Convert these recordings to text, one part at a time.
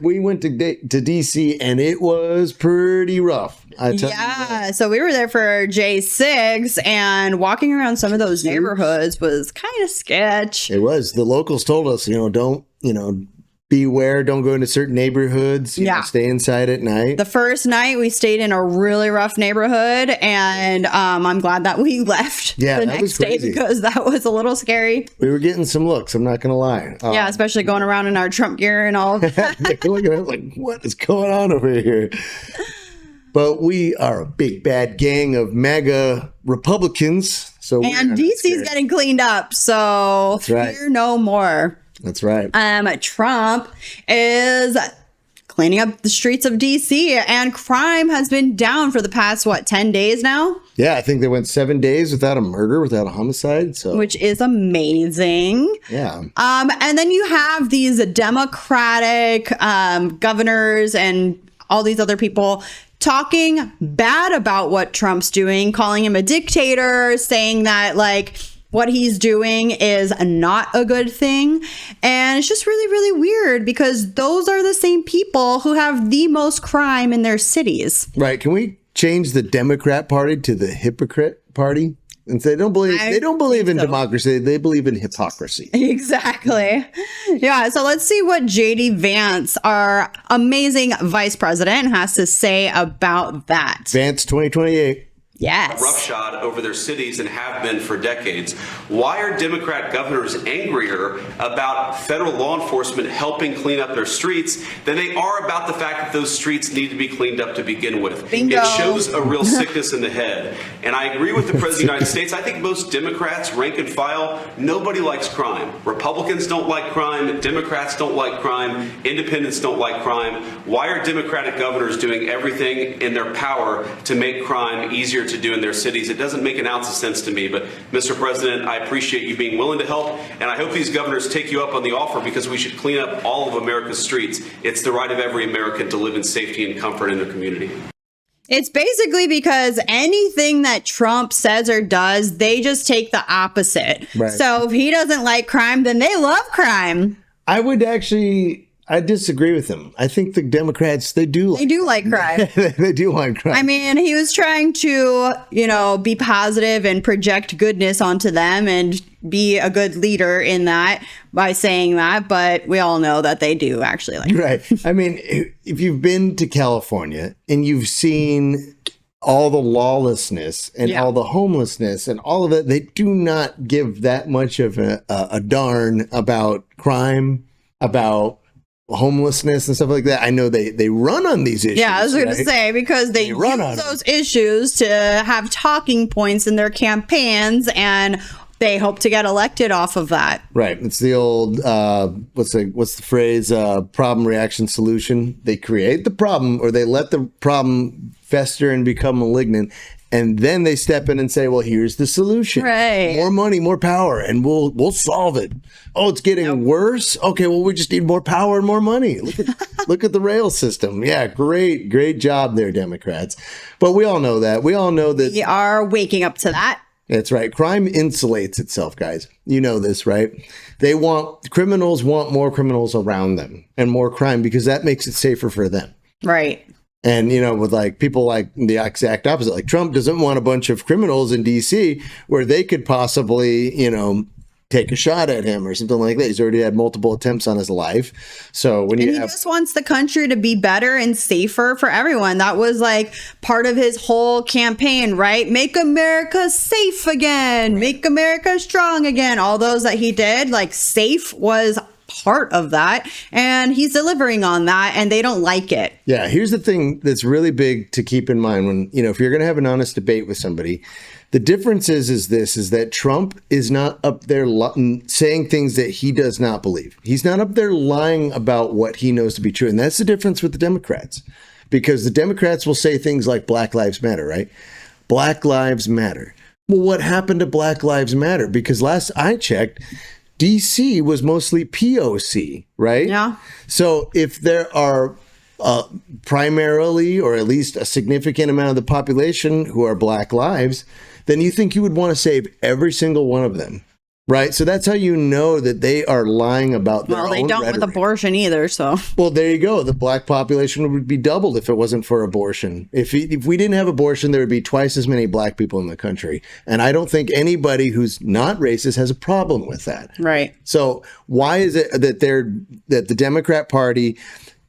We went to DC and it was pretty rough. Yeah, so we were there for J6 and walking around some of those neighborhoods was kind of sketch. It was. The locals told us, don't, beware, don't go into certain neighborhoods. Stay inside at night. The first night we stayed in a really rough neighborhood, and I'm glad that we left the next day because that was a little scary. We were getting some looks, I'm not going to lie. Yeah, especially going around in our Trump gear and all of that. Looking at us like, what is going on over here? But we are a big bad gang of MAGA Republicans. And DC's getting cleaned up, so fear no more. That's right. Trump is cleaning up the streets of DC, and crime has been down for the past, 10 days now? Yeah, I think they went 7 days without a murder, without a homicide. Which is amazing. Yeah. And then you have these Democratic governors and all these other people talking bad about what Trump's doing, calling him a dictator, saying that, what he's doing is not a good thing. And it's just really, really weird because those are the same people who have the most crime in their cities. Right. Can we change the Democrat Party to the hypocrite party? And say they don't believe in democracy. They believe in hypocrisy. Exactly. Yeah. So let's see what JD Vance, our amazing vice president, has to say about that. Vance 2028. Yes. Roughshod over their cities and have been for decades. Why are Democrat governors angrier about federal law enforcement helping clean up their streets than they are about the fact that those streets need to be cleaned up to begin with? Bingo. It shows a real sickness in the head. And I agree with the President of the United States. I think most Democrats, rank and file, nobody likes crime. Republicans don't like crime. Democrats don't like crime. Independents don't like crime. Why are Democratic governors doing everything in their power to make crime easier to do in their cities? It doesn't make an ounce of sense to me. But Mr. President, I appreciate you being willing to help, and I hope these governors take you up on the offer because we should clean up all of America's streets. It's the right of every American to live in safety and comfort in their community. It's basically because anything that Trump says or does, they just take the opposite. Right. So if he doesn't like crime, then they love crime. I disagree with him. I think the Democrats, they do like crime. They do like crime. I mean, he was trying to, be positive and project goodness onto them and be a good leader in that by saying that. But we all know that they do actually like crime. Right. I mean, if you've been to California and you've seen all the lawlessness and all the homelessness and all of it, they do not give that much of a darn about crime, about homelessness and stuff like that. I know they run on these issues. Yeah, I was going to say, because they use those issues to have talking points in their campaigns, and they hope to get elected off of that. Right. It's the old what's the phrase? Problem, reaction, solution. They create the problem, or they let the problem fester and become malignant. And then they step in and say, well, here's the solution. Right. More money, more power, and we'll solve it. Oh, it's getting worse? Okay, well, we just need more power and more money. Look at the rail system. Yeah, great job there, Democrats. But we all know that. We all know that. We are waking up to that. That's right. Crime insulates itself, guys. You know this, right? Criminals want more criminals around them and more crime because that makes it safer for them. Right. And, with people like the exact opposite, like Trump doesn't want a bunch of criminals in DC where they could possibly, take a shot at him or something like that. He's already had multiple attempts on his life. So he just wants the country to be better and safer for everyone. That was part of his whole campaign, right? Make America safe again. Make America strong again. All those that he did, safe was part of that, and he's delivering on that, and they don't like it. Yeah, here's the thing that's really big to keep in mind when, if you're going to have an honest debate with somebody, the difference is that Trump is not up there saying things that he does not believe. He's not up there lying about what he knows to be true, and that's the difference with the Democrats, because the Democrats will say things like Black Lives Matter, right? Black Lives Matter. Well, what happened to Black Lives Matter? Because last I checked, DC was mostly POC, right? Yeah. So if there are primarily, or at least a significant amount of the population who are Black lives, then you think you would want to save every single one of them. Right. So that's how you know that they are lying about their Well, they own don't with rhetoric. abortion either. So Well, there you go. The black population would be doubled if it wasn't for abortion. If we didn't have abortion, there would be twice as many black people in the country. And I don't think anybody who's not racist has a problem with that. right. So why is it that the Democrat Party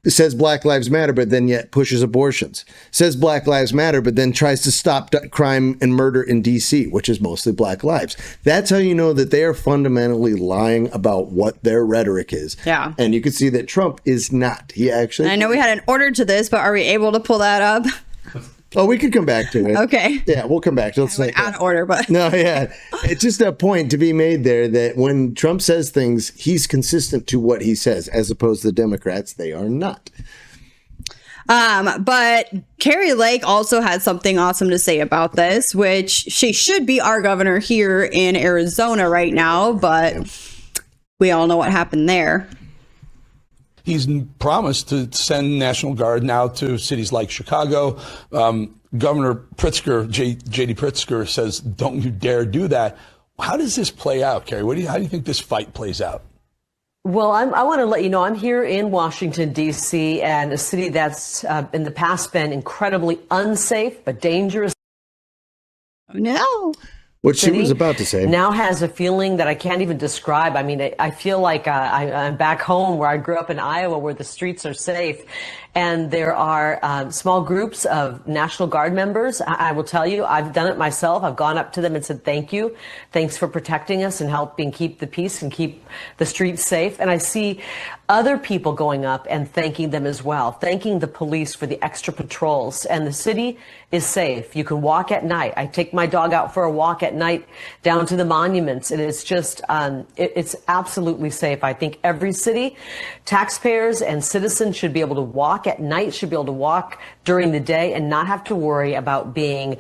says Black Lives Matter, but then yet pushes abortions? Says Black Lives Matter, but then tries to stop crime and murder in D.C., which is mostly black lives. That's how you know that they are fundamentally lying about what their rhetoric is. Yeah. And you can see that Trump is not. He actually... I know we had an order to this, but are we able to pull that up? Oh, we could come back to it. Okay. Yeah, we'll come back to it. Let's say Out of order, but No, yeah. It's just a point to be made there that when Trump says things, he's consistent to what he says, as opposed to the Democrats, they are not. But Kari Lake also had something awesome to say about this, which she should be our governor here in Arizona right now, but we all know what happened there. He's promised to send National Guard now to cities like Chicago. Governor Pritzker, J.D. Pritzker, says, don't you dare do that. How does this play out, Kari? How do you think this fight plays out? Well, I want to let you know I'm here in Washington, D.C., and a city that's in the past been incredibly unsafe but dangerous. No. What she was about to say. Now has a feeling that I can't even describe. I mean, I feel like I'm back home where I grew up in Iowa, where the streets are safe. And there are small groups of National Guard members. I will tell you, I've done it myself. I've gone up to them and said, thank you. Thanks for protecting us and helping keep the peace and keep the streets safe. And I see other people going up and thanking them as well, thanking the police for the extra patrols. And the city is safe. You can walk at night. I take my dog out for a walk at night down to the monuments, and it's just, it's absolutely safe. I think every city, taxpayers and citizens should be able to walk at night, should be able to walk during the day and not have to worry about being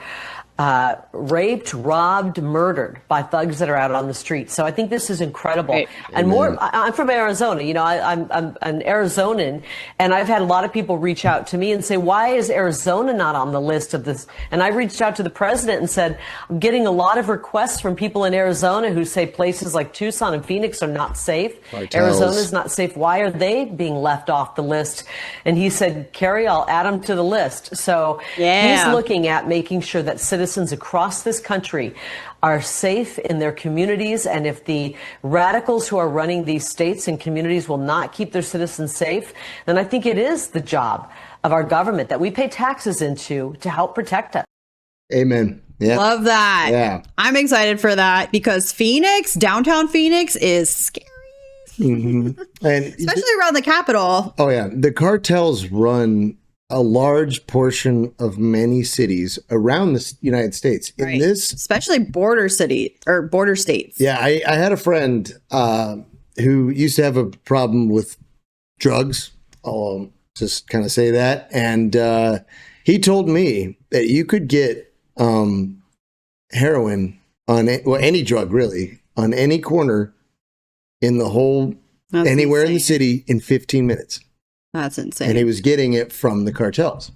raped, robbed, murdered by thugs that are out on the street. So I think this is incredible. Right. And more, I'm from Arizona. You know, I'm an Arizonan, and I've had a lot of people reach out to me and say, why is Arizona not on the list of this? And I reached out to the president and said, I'm getting a lot of requests from people in Arizona who say places like Tucson and Phoenix are not safe. Arizona's not safe. Why are they being left off the list? And he said, Kari, I'll add them to the list. So he's looking at making sure that citizens across this country are safe in their communities. And if the radicals who are running these states and communities will not keep their citizens safe, then I think it is the job of our government that we pay taxes into to help protect us. Amen. Yeah. Love that. Yeah. I'm excited for that because Phoenix, downtown Phoenix is scary. And Especially around the Capitol. oh yeah, the cartels run a large portion of many cities around the United States. In this, Especially border city or border states. yeah, I had a friend who used to have a problem with drugs. I'll just kind of say that, and he told me that you could get heroin on any drug really on any corner in the whole anywhere in the city in 15 minutes. That's insane. And he was getting it from the cartels.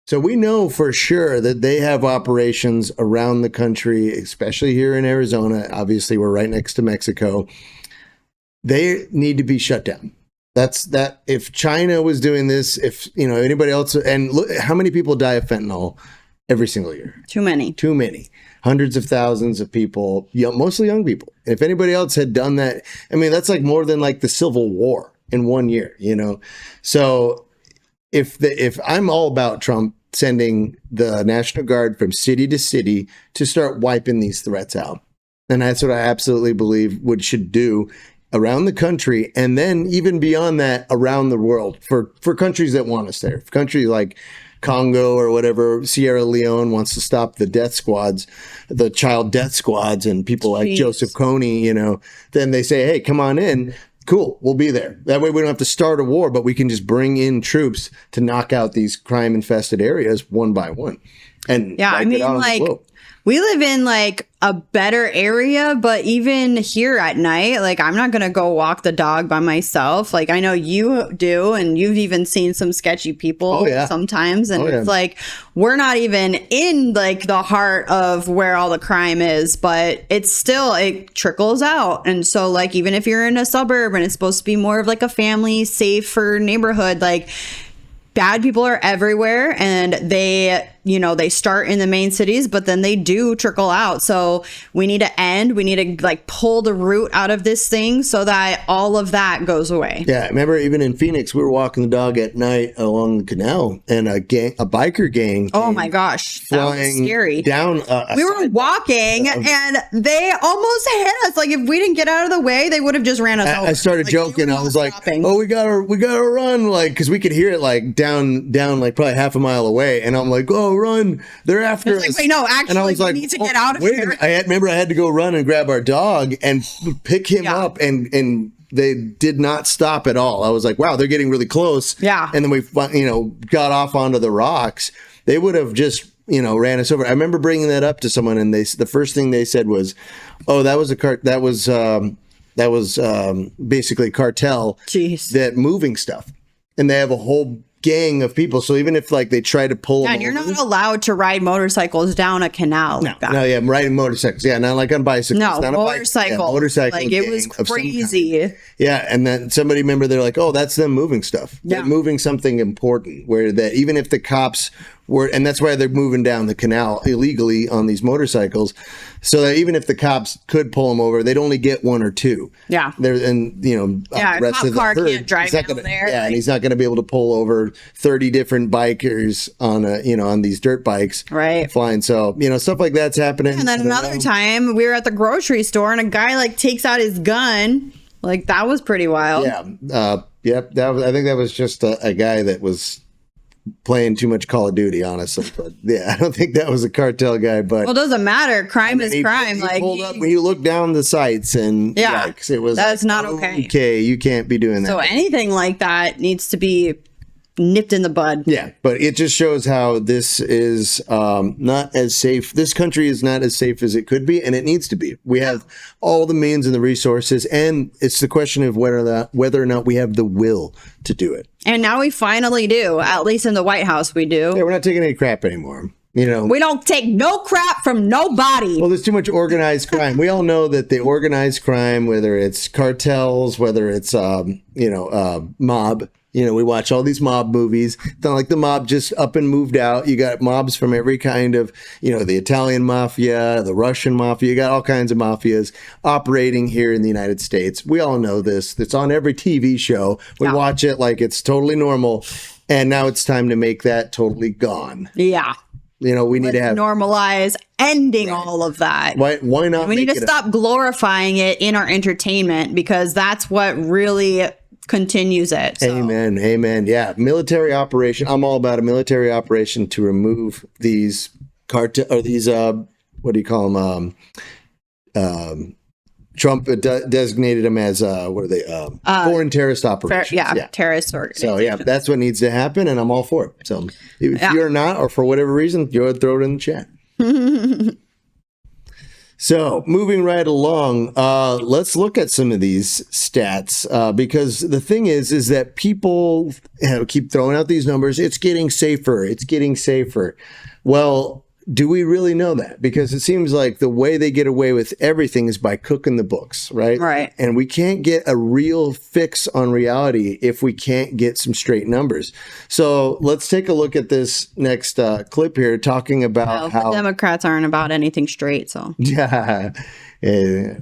So we know for sure that they have operations around the country, especially here in Arizona. Obviously, we're right next to Mexico. They need to be shut down. That's that. If China was doing this, if anybody else, and look how many people die of fentanyl every single year. Too many. Too many. Hundreds of thousands of people, mostly young people. If anybody else had done that, I mean, that's like more than like the Civil War in 1 year, So if I'm all about Trump sending the National Guard from city to city to start wiping these threats out. And that's what I absolutely believe should do around the country. And then even beyond that, around the world for countries that want us there. If countries like Congo or whatever, Sierra Leone wants to stop the death squads, the child death squads and people like Joseph Kony, then they say, hey, come on in. Cool, we'll be there. That way we don't have to start a war, but we can just bring in troops to knock out these crime-infested areas one by one. And Yeah, I mean, like, we live in like a better area, but even here at night, like, I'm not going to go walk the dog by myself. Like, I know you do, and you've even seen some sketchy people sometimes. And it's like, we're not even in like the heart of where all the crime is, but it's still, it trickles out. And so, like, even if you're in a suburb and it's supposed to be more of like a family, safer neighborhood, like, bad people are everywhere, and they, you know, they start in the main cities, but then they do trickle out. So we need to like pull the root out of this thing so that all of that goes away. Yeah, I remember even in Phoenix, we were walking the dog at night along the canal, and a biker gang. Oh my gosh, that was scary. Down, we were walking, and they almost hit us. Like, if we didn't get out of the way, they would have just ran us over. I started joking. I was like, "Oh, we gotta run!" Like, because we could hear it like down, like probably half a mile away, and I'm like, "Oh, run! They're after us!" Like, wait, no, actually, and I was we need to get out of here. Remember, I had to go run and grab our dog and pick him up, and they did not stop at all. I was like, wow, they're getting really close. Yeah. And then we, got off onto the rocks. They would have just, ran us over. I remember bringing that up to someone, and the first thing they said was, "Oh, that was basically cartel that moving stuff." And they have a whole gang of people. So even if like they try to pull them and you're not allowed to ride motorcycles down a canal. No, I'm riding motorcycles. Yeah, not like on bicycles. No, not motorcycle. Motorcycle. Like, it was crazy. Yeah, and then somebody, remember, they're like, "Oh, that's them moving stuff. They're moving something important." Where that even if the cops were, and that's why they're moving down the canal illegally on these motorcycles, so that even if the cops could pull them over, they'd only get one or two. Yeah. There and the rest of the herd, can't drive down there. Yeah, and he's not going to be able to pull over 30 different bikers on on these dirt bikes. Right. Flying. So stuff like that's happening. And then another time we were at the grocery store, and a guy like takes out his gun. Like, that was pretty wild. Yeah. Yep. I think that was just a guy that was playing too much Call of Duty, honestly. But yeah, I don't think that was a cartel guy. But well, it doesn't matter. Crime is crime. He pulled up when you look down the sights, and yikes, it was that's not okay. Okay, you can't be doing that. So anything like that needs to be nipped in the bud. Yeah, but it just shows how this is not as safe. This country is not as safe as it could be, and it needs to be. We have all the means and the resources, and it's the question of whether or not we have the will to do it. And now we finally do. At least in the White House, we do. Yeah, we're not taking any crap anymore. We don't take no crap from nobody. Well, there's too much organized crime. We all know that the organized crime, whether it's cartels, whether it's mob. We watch all these mob movies. It's not like the mob just up and moved out. You got mobs from every kind of, the Italian mafia, the Russian mafia. You got all kinds of mafias operating here in the United States. We all know this. It's on every TV show. We watch it like it's totally normal. And now it's time to make that totally gone. Yeah. We need to have normalize ending all of that. Why not? We need to stop glorifying it in our entertainment, because that's what really continues it. So. Amen. Yeah, military operation. I'm all about a military operation to remove these cartel or these what do you call them? Trump designated them as what are they? Foreign terrorist operations. Terrorist organizations. So that's what needs to happen, and I'm all for it. So if you're not, or for whatever reason, you throw it in the chat. So moving right along, let's look at some of these stats because the thing is that people keep throwing out these numbers. It's getting safer. It's getting safer. Well, do we really know that? Because it seems like the way they get away with everything is by cooking the books, right? Right. And we can't get a real fix on reality if we can't get some straight numbers. So let's take a look at this next clip here talking about how the Democrats aren't about anything straight. So yeah,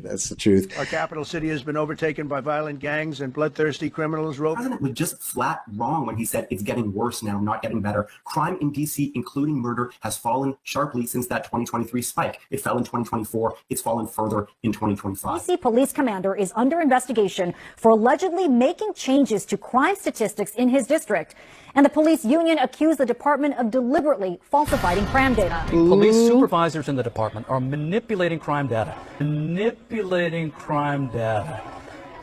that's the truth. Our capital city has been overtaken by violent gangs and bloodthirsty criminals. The president was just flat wrong when he said it's getting worse now, not getting better. Crime in D.C., including murder, has fallen sharply since that 2023 spike. It fell in 2024. It's fallen further in 2025. D.C. police commander is under investigation for allegedly making changes to crime statistics in his district. And the police union accused the department of deliberately falsifying crime data. Police supervisors in the department are manipulating crime data.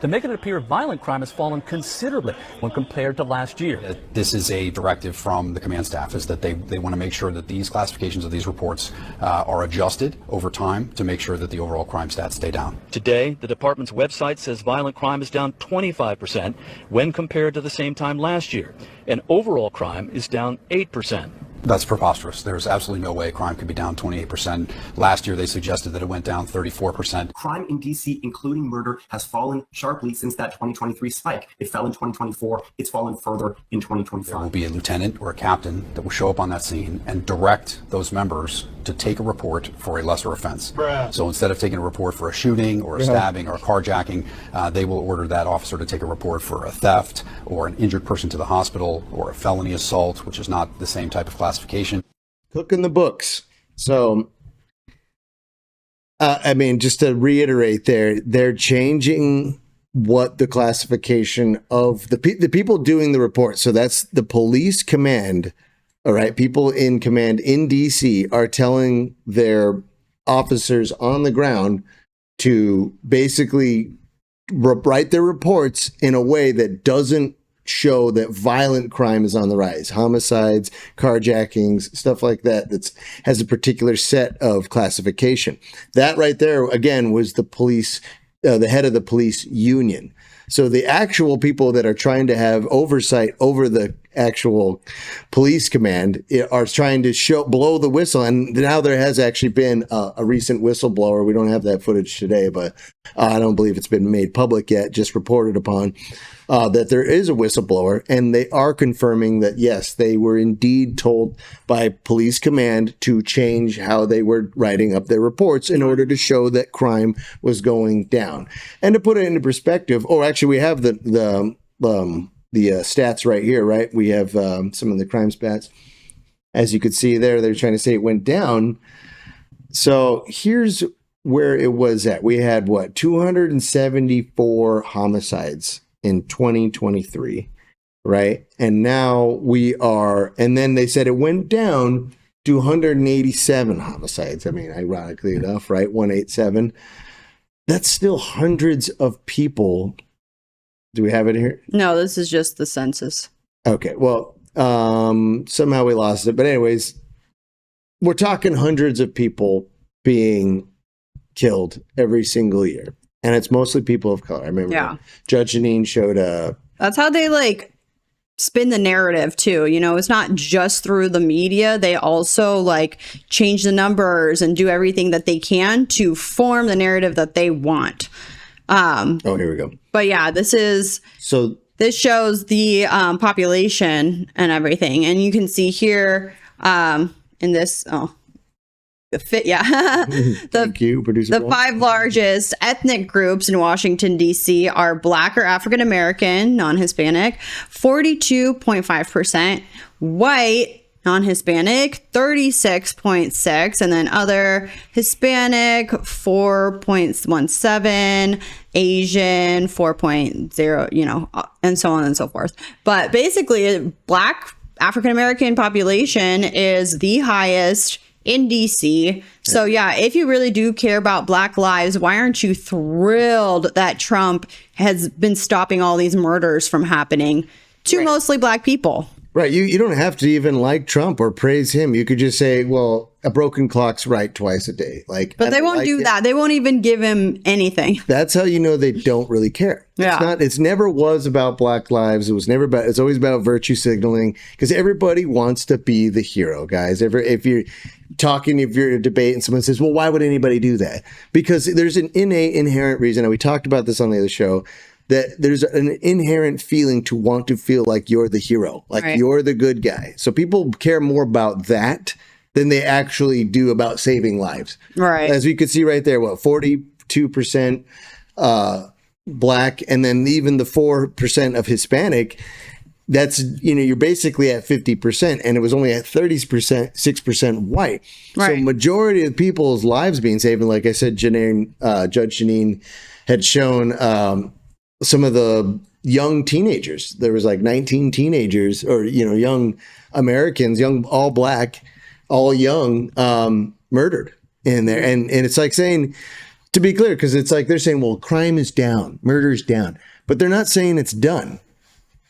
to make it appear violent crime has fallen considerably when compared to last year. This is a directive from the command staff, is that they want to make sure that these classifications of these reports are adjusted over time to make sure that the overall crime stats stay down. Today, the department's website says violent crime is down 25% when compared to the same time last year, and overall crime is down 8%. That's preposterous. There's absolutely no way crime could be down 28%. Last year, they suggested that it went down 34%. Crime in D.C., including murder, has fallen sharply since that 2023 spike. It fell in 2024. It's fallen further in 2025. There will be a lieutenant or a captain that will show up on that scene and direct those members to take a report for a lesser offense. So instead of taking a report for a shooting or a stabbing or a carjacking, they will order that officer to take a report for a theft or an injured person to the hospital or a felony assault, which is not the same type of classification. Cooking the books. So, I mean, just to reiterate they're changing what the classification of the people doing the report. So that's the police command. All right. People in command in DC are telling their officers on the ground to basically write their reports in a way that doesn't show that violent crime is on the rise. Homicides, carjackings, stuff like that has a particular set of classification. That right there, again, was the police, the head of the police union. So the actual people that are trying to have oversight over the actual police command are trying to blow the whistle. And now there has actually been a recent whistleblower. We don't have that footage today, but I don't believe it's been made public yet, just reported upon, that there is a whistleblower, and they are confirming that, yes, they were indeed told by police command to change how they were writing up their reports in order to show that crime was going down. And to put it into perspective, actually, we have the stats right here, right? We have some of the crime stats. As you could see there, they're trying to say it went down. So here's where it was at. We had 274 homicides in 2023, right? And now and then they said it went down to 187 homicides. I mean, ironically enough, right? 187. That's still hundreds of people. Do we have it here? No, this is just the census. Okay. Well, somehow we lost it. But anyways, we're talking hundreds of people being killed every single year. And it's mostly people of color. I remember Judge Janine showed That's how they spin the narrative too. You know, it's not just through the media. They also change the numbers and do everything that they can to form the narrative that they want. Here we go. But yeah, this shows the population and everything. And you can see here in this, Thank you, producer. The 5 largest ethnic groups in Washington, D.C. are Black or African American, non-Hispanic, 42.5%, white, non-Hispanic, 36.6%, and then other Hispanic, 4.17%, Asian, 4.0%, and so on and so forth. But basically, Black African American population is the highest in DC. So yeah, if you really do care about Black lives, why aren't you thrilled that Trump has been stopping all these murders from happening to mostly Black people? Right. You don't have to even like Trump or praise him. You could just say, well, a broken clock's right twice a day. But they won't do that. They won't even give him anything. That's how you know they don't really care. Yeah. It's never was about Black lives. It's always about virtue signaling, because everybody wants to be the hero, guys. If you're a debate and someone says, well, why would anybody do that? Because there's an innate, inherent reason. And we talked about this on the other show, that there's an inherent feeling to want to feel like you're the hero, you're the good guy. So people care more about that than they actually do about saving lives. Right. As we could see right there, 42% Black, and then even the 4% of Hispanic, that's, you're basically at 50%, and it was only at 6% white. Right. So majority of people's lives being saved. And like I said, Judge Janine had shown some of the young teenagers. There was 19 teenagers, or young Americans, all Black, all young, murdered in there. And it's like saying, To be clear, because it's like they're saying, well, crime is down, murder is down, but they're not saying it's done.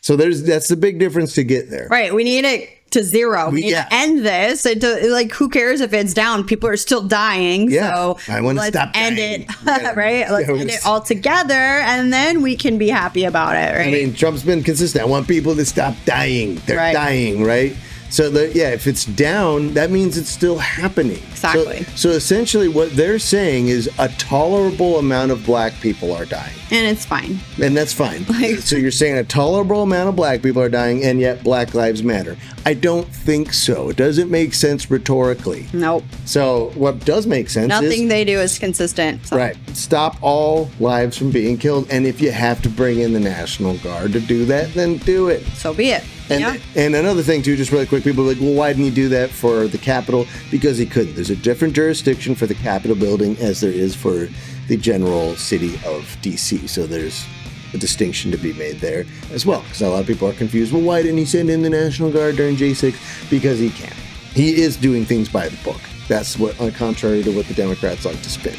So that's the big difference to get there. Right. We need it to zero. We need to end this. Like, who cares if it's down? People are still dying. Yeah. So I want to stop end dying. it. Right. Let's end it all together, and then we can be happy about it. Right. I mean, Trump's been consistent. I want people to stop dying. They're dying, right? So, if it's down, that means it's still happening. Exactly. So essentially what they're saying is a tolerable amount of black people are dying. And it's fine. And that's fine. So you're saying a tolerable amount of black people are dying, and yet Black Lives Matter. I don't think so. It doesn't make sense rhetorically. Nope. So what does make sense is... Nothing they do is consistent. So. Right. Stop all lives from being killed. And if you have to bring in the National Guard to do that, then do it. So be it. And another thing, too, just really quick, people are like, well, why didn't he do that for the Capitol? Because he couldn't. There's a different jurisdiction for the Capitol building as there is for the general city of D.C. So there's a distinction to be made there as well. Because a lot of people are confused. Well, why didn't he send in the National Guard during J6? Because he can. He is doing things by the book. That's what, contrary to what the Democrats like to spin.